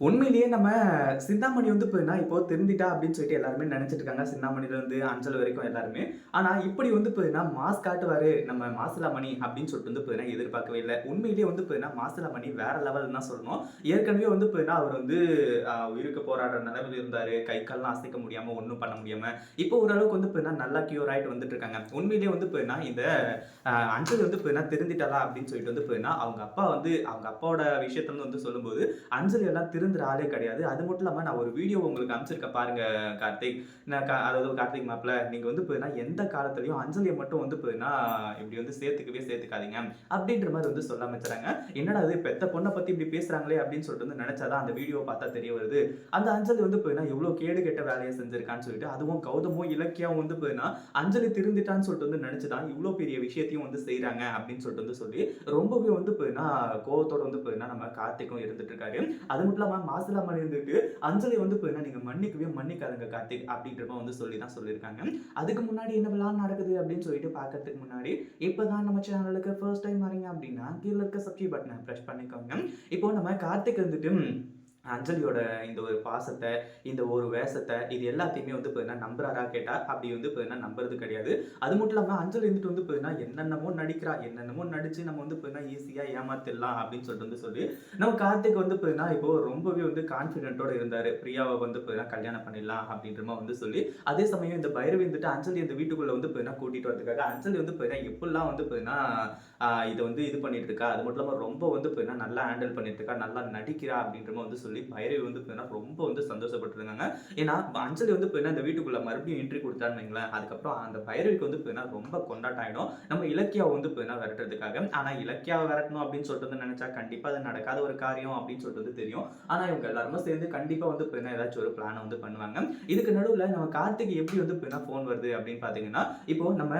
உண்மையிலேயே நம்ம சிந்தாமணி வந்து இப்ப நான் இப்போ திருந்திட்டா அப்படின்னு சொல்லிட்டு எல்லாருமே நினைச்சிட்டு இருக்காங்க. சிந்தாமணில இருந்து அஞ்சல் வரைக்கும் எல்லாருமே. ஆனா இப்படி வந்து இப்ப மாஸ் காட்டுவாரு நம்ம மாசிலா மணி அப்படின்னு சொல்லிட்டு வந்து இப்ப எதிர்பார்க்கவே இல்ல. உண்மையிலேயே வந்து இப்ப மாசிலா மணி வேற லெவல்ன்னு தான் சொல்லணும். ஏற்கனவே வந்து இப்ப அவர் வந்து உயிருக்கு போராடுற நிலைமையில இருந்தாரு. கை கால்லாம் அசைக்க முடியாம ஒண்ணும் பண்ண முடியாம. இப்போ ஓரளவுக்கு வந்து இப்ப நல்லா கியூர் ஆயிட்டு வந்துட்டு இருக்காங்க. உண்மையிலேயே வந்து இப்ப இந்த அஞ்சல் வந்து இப்ப திருந்திட்டாளா அப்படின்னு சொல்லிட்டு வந்து இப்ப அவங்க அப்பா வந்து அவங்க அப்பாவோட விஷயத்துல வந்து சொல்லும்போது அஞ்சலி எல்லாம் திருந்துற ஆளே கிடையாது. அது மட்டும் இல்லாம நான் ஒரு வீடியோ உங்களுக்கு அனுப்பிச்சிருக்கேன் பாருங்க கார்த்திக். அதாவது கார்த்திக் மாப்ள நீங்க வந்து எந்த காலத்திலயும் அஞ்சலிய மட்டும் வந்து இப்படி வந்து சேர்த்துக்கவே சேர்த்துக்காதீங்க. அப்படின்ற மாதிரி வந்து சொல்ல ஆரம்பிச்சாங்க. என்னடா இது பெத்த பொண்ண பத்தி இப்படி பேசுறாங்களே அப்படின்னு சொல்லிட்டு வந்து நினைச்சாதான் அந்த வீடியோ பார்த்தா தெரிய வருது. அந்த அஞ்சலி வந்து எவ்வளவு கேடு கெட்ட வேலையை செஞ்சிருக்கான்னு சொல்லிட்டு அதுவும் கௌதமும் இலக்கியாவும் வந்து அஞ்சலி திருந்திட்டான்னு சொல்லிட்டு வந்து நினைச்சுதான் இவ்வளவு பெரிய விஷயத்தையும் வந்து செய்யறாங்க அப்படின்னு சொல்லிட்டு வந்து சொல்லி ரொம்பவே வந்து கோவத்தோட வந்து நம்ம கார்த்திக்கும் இருந்துட்டு இருக்காரு. அது மட்டும் இல்லாம மாசிலா மணி இருந்துட்டு அஞ்சலி வந்து நீங்க மன்னிக்கவே மன்னிக்காதுங்க கார்த்திக் அப்படின்ற மாதிரி வந்து சொல்லி தான் சொல்லியிருக்காங்க. அதுக்கு முன்னாடி என்ன விழான் நடக்குது அப்படின்னு சொல்லிட்டு பார்க்கறதுக்கு முன்னாடி இப்பதான் நம்ம சேனலுக்கு ஃபர்ஸ்ட் டைம் வரீங்க அப்படின்னா கீழே இருக்க சப்ஸ்கிரைப் பட்டனை பிரஸ் பண்ணிக்கோங்க. இப்போ நம்ம கார்த்திக் வந்துட்டு அஞ்சலியோட இந்த ஒரு பாசத்தை, இந்த ஒரு வேஷத்தை இது எல்லாத்தையுமே வந்து நம்புறாரா கேட்டா, அப்படி வந்து நம்புறது கிடையாது. அது மட்டும் இல்லாம அஞ்சலி இருந்துட்டு வந்து என்னென்னமோ நடிக்கிறா. என்னென்னமோ நடிச்சு நம்ம வந்து ஈஸியா ஏமாத்திடலாம் அப்படின்னு சொல்லிட்டு வந்து சொல்லி, நம்ம கார்த்திக் வந்து இப்போ ரொம்பவே வந்து கான்ஃபிடென்ட்டோட இருந்தாரு. பிரியாவ வந்து கல்யாணம் பண்ணிடலாம் அப்படின்ற மாதிரி வந்து சொல்லி, அதே சமயம் இந்த பைரவி வந்துட்டு அஞ்சலி இந்த வீட்டுக்குள்ள வந்து கூட்டிட்டு வரதுக்காக அஞ்சலி வந்து எப்படிலாம் வந்து இதை வந்து இது பண்ணிட்டு இருக்கா. அது மட்டும் இல்லாம ரொம்ப வந்து நல்லா ஹேண்டில் பண்ணிட்டு இருக்கா. நல்லா நடிக்கிறா அப்படின்ற மாதிரி வந்து சொல்லி பைரவி வந்து ரொம்ப வந்து சந்தோஷப்பட்டு இருந்தாங்க. ஏன்னா அஞ்சலி வந்து இந்த வீட்டுக்குள்ள மறுபடியும் என்ட்ரி கொடுத்தான்னு வைங்களேன். அதுக்கப்புறம் அந்த பைரவிக்கு வந்து ரொம்ப கொண்டாட்டம் ஆயிடும். நம்ம இலக்கியாவை வந்து விரட்டுறதுக்காக. ஆனா இலக்கியாவை விரட்டணும் அப்படின்னு சொல்லிட்டு வந்து நினைச்சா கண்டிப்பா அது நடக்காத ஒரு காரியம் அப்படின்னு சொல்லிட்டு வந்து தெரியும். ஆனா இவங்க எல்லாருமே சேர்ந்து கண்டிப்பா வந்து ஏதாச்சும் ஒரு பிளான் வந்து பண்ணுவாங்க. இதுக்கு நடுவுல நம்ம கார்த்திக் எப்படி வந்து போன் வருது அப்படின்னு பாத்தீங்கன்னா, இப்போ நம்ம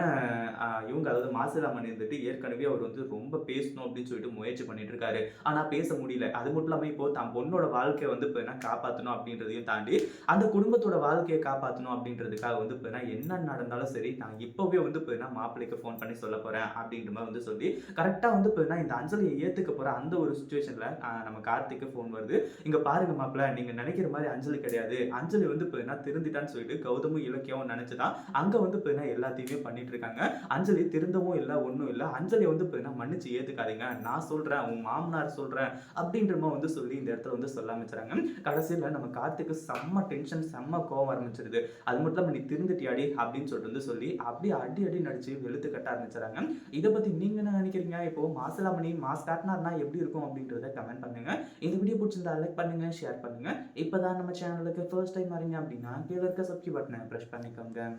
இவங்க அதாவது மாசிலாமணி இருந்துட்டு ஏற்கனவே அவர் வந்து ரொம்ப பேசணும் அப்படின்னு சொல்லிட்டு முயற்சி பண்ணிட்டு இருக்காரு. ஆனா பேச முடியல. அது மட்டும் இல்லாம இப்போ தான் பொண்ணோட வாழ்க்கையை வந்து காப்பாற்றணும் அப்படின்றதையும் தாண்டி அந்த குடும்பத்தோட வாழ்க்கையை காப்பாற்றணும் அப்படின்றதுக்காக வந்து என்ன நடந்தாலும் சரி நான் இப்பவே வந்து மாப்பிள்ளைக்கு ஃபோன் பண்ணி சொல்ல போறேன் அப்படின்ற மாதிரி வந்து சொல்லி கரெக்டா வந்து இந்த அஞ்சலியை ஏத்துக்க போற அந்த ஒரு சுச்சுவேஷன்ல நம்ம கார்த்திக்கு ஃபோன் வருது. இங்க பாருங்க மாப்பிள்ள நீங்க நினைக்கிற மாதிரி அஞ்சலி கிடையாது. அஞ்சலி வந்து திருந்திட்டான்னு சொல்லிட்டு கௌதமும் இலக்கியவும் நினைச்சுதான் அங்க வந்து எல்லாத்தையுமே பண்ணிட்டு இருக்காங்க. அஞ்சலி திருந்தவும் இல்லை ஒன்றும் இல்லை. அஞ்சலி வந்து மன்னிச்சு ஏத்துக்காதீங்க. நான் சொல்றேன் உன் மாமனார் சொல்றேன் அப்படின்ற மாதிரி வந்து சொல்லி இந்த இடத்துல வந்து சொல்ல ஆரம்பிச்சாங்க. கடைசியில் நம்ம கார்த்திக்கு செம்ம டென்ஷன் செம்ம கோவம் ஆரம்பிச்சிருது. அது மட்டும் இல்லாமல் நீ திருந்துட்டியாடி அப்படின்னு சொல்லிட்டு வந்து சொல்லி அப்படியே அடி அடி நடிச்சு வெளுத்து கட்ட ஆரம்பிச்சாங்க. இதை பத்தி நீங்க என்ன நினைக்கிறீங்க? இப்போ மாசிலாமணி மாஸ் காட்டினார்னா எப்படி இருக்கும் அப்படின்றத கமெண்ட் பண்ணுங்க. இந்த வீடியோ பிடிச்சிருந்தா லைக் பண்ணுங்க, ஷேர் பண்ணுங்க. இப்பதான் நம்ம சேனலுக்கு ஃபர்ஸ்ட் டைம் வரீங்க அப்படின்னா கீழே இருக்க சப்ஸ்கிரைப் பட்டனை பிரஸ் பண்ணிக்கோங்க.